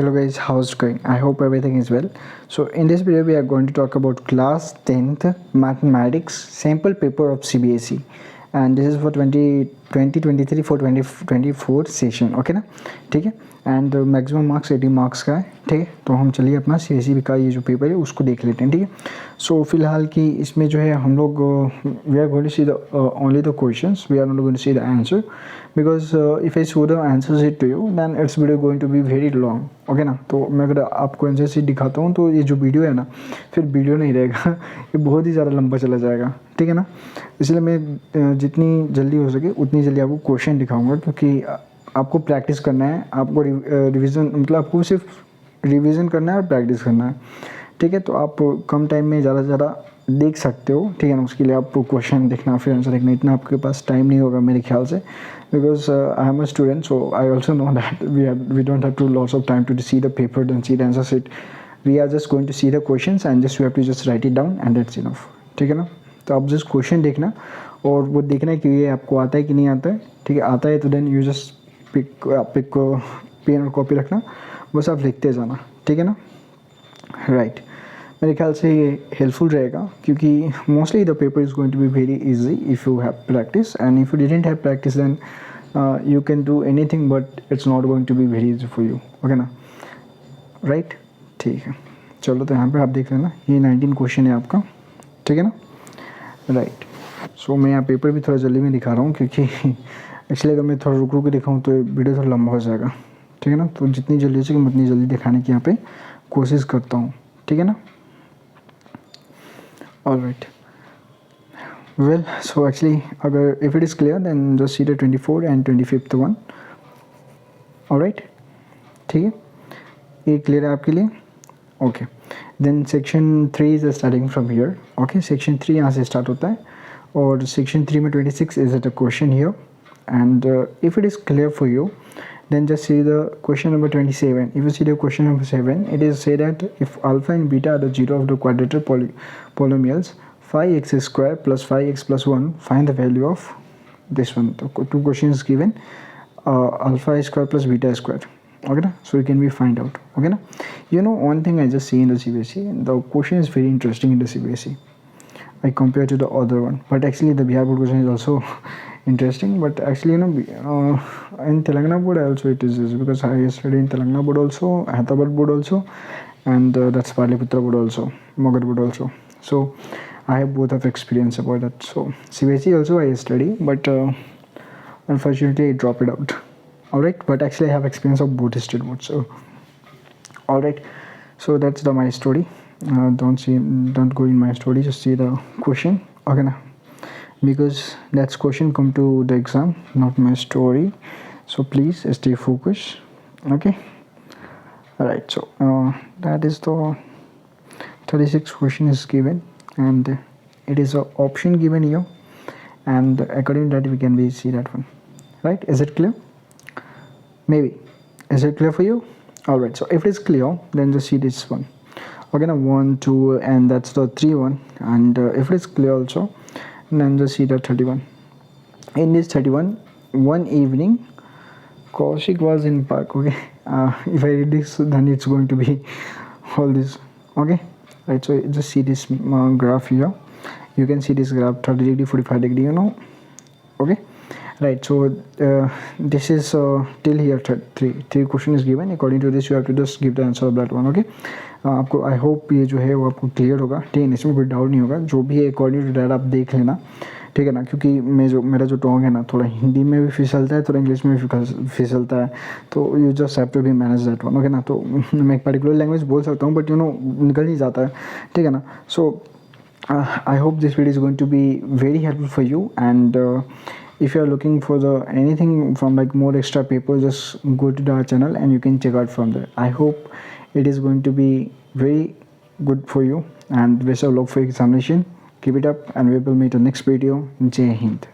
Hello guys, how's it going? I hope everything is well. So in this video we are going to talk about class 10th mathematics sample paper of CBSE, and this is for 2023 for 2024 session. Okay ना, ठीक है. And maximum marks 80 marks का है, ठीक है. तो हम चलिए अपना CBSE का ये जो पेपर है उसको देख लेते हैं, ठीक है. सो फिलहाल की इसमें जो है हम लोग we are going to see the only the questions, we are not going to see the answer, because if I show the answer sheet to you then it's video going to be very long. Okay ना, तो मैं अगर आपको answer sheet दिखाता हूँ तो ये जो वीडियो है ना, फिर वीडियो नहीं रहेगा, ये बहुत ही ज़्यादा लंबा चला जाएगा, ठीक है ना. इसलिए मैं जितनी जल्दी हो सके उतनी जल्दी आपको क्वेश्चन दिखाऊंगा, क्योंकि आपको प्रैक्टिस करना है, आपको रिवीजन मतलब आपको सिर्फ रिवीजन करना है और प्रैक्टिस करना है, ठीक है. तो आप कम टाइम में ज़्यादा से ज़्यादा देख सकते हो, ठीक है ना. उसके लिए आपको क्वेश्चन देखना फिर आंसर देखना, इतना आपके पास टाइम नहीं होगा मेरे ख्याल से, because I am a student, so I also know that we don't have too lots of time to see the paper then see the answer sheet. We are just going to see the questions and just you have to just write it down and that's enough, ठीक है ना. तो आप just question देखना और वो देखना है कि ये आपको आता है कि नहीं आता है, ठीक है. आता है तो then you just pick pen और कॉपी रखना, बस आप लिखते जाना, ठीक है ना. राइट, मेरे ख्याल से ये हेल्पफुल रहेगा, क्योंकि mostly the paper is going to be very easy if you have practice, and if you didn't have practice then you can do anything but it's not going to be very easy for you. Okay ना, right, ठीक है. चलो, तो यहाँ पे आप देख लेना, ये 19 क्वेश्चन है आपका, ठीक है ना. राइट, सो मैं यहाँ पेपर भी थोड़ा जल्दी में दिखा रहा हूँ, क्योंकि एक्चुअली अगर मैं थोड़ा रुक रुक के दिखाऊँ तो वीडियो थोड़ा लंबा हो जाएगा, ठीक है ना. तो जितनी जल्दी हो सके मैं उतनी जल्दी दिखाने की यहाँ पे कोशिश करता हूँ, ठीक है ना. ऑलराइट, वेल, सो एक्चुअली अगर if it is clear then just see the 24 and 25th one. Alright, ठीक है, ये क्लियर है आपके लिए. Okay, then section 3 is starting from here. Okay, section 3 यहाँ से स्टार्ट होता है, और सेक्शन 3 में 26 is the question here. And if it is clear for you, then just see the question number 27. If you see the question number 7, it is say that if alpha and beta are the zero of the quadratic polynomials 5x square plus 5x plus 1, find the value of this one. So two questions given, alpha square plus beta square. Okay na? So it can be find out. Okay na? You know, one thing I just see in the CBSE, the question is very interesting in the CBSE. I compare to the other one, but actually the Bihar board question is also interesting, but actually, you know, in Telangana board also it is, because I studied in Telangana board also, Hyderabad board also, and that's Paliputra board also, Magadha board also. So I have both of experience about that. So CBSE also I study, but unfortunately I dropped it out. Alright, but actually I have experience of both state boards. So alright, so that's my story. Don't go in my story, just see the question. Okay na, because that's question come to the exam, not my story, so please stay focused. Okay, all right, so that is the 36th question is given, and it is a option given here, and according to that we can see that one. Right, is it clear? Maybe, is it clear for you? All right, so if it is clear, then just see this one. Okay, now 1 2 and that's the 3 one, and if it is clear also, then just see the 31. In this 31, one evening Kaushik was in park. Okay, if I read this then it's going to be all this. Okay, right, so just see this graph here. You can see this graph 30 degree 45 degree, you know. Okay, right, so this is till here three question is given. According to this you have to just give the answer of that one. Okay, आपको I hope ये जो है वो आपको clear होगा, ठीक है. इसमें कोई डाउट नहीं होगा, जो भी है अकॉर्डिंग टू दैट आप देख लेना, ठीक है ना. क्योंकि मेरा जो टोंग है ना, थोड़ा हिंदी में भी फिसलता है, थोड़ा इंग्लिश में भी फिसलता है, तो you just have to be manage that one. Okay ना, तो मैं एक पर्टिकुलर लैंग्वेज बोल सकता हूँ, बट यू नो निकल नहीं जाता है, ठीक है ना. So I hope this video is going to be very helpful for you, and if you are looking for the anything from like more extra paper, just go to the channel and you can check out from there. I hope it is going to be very good for you, and best of luck for examination. Keep it up, and we will meet in the next video. Jai Hind.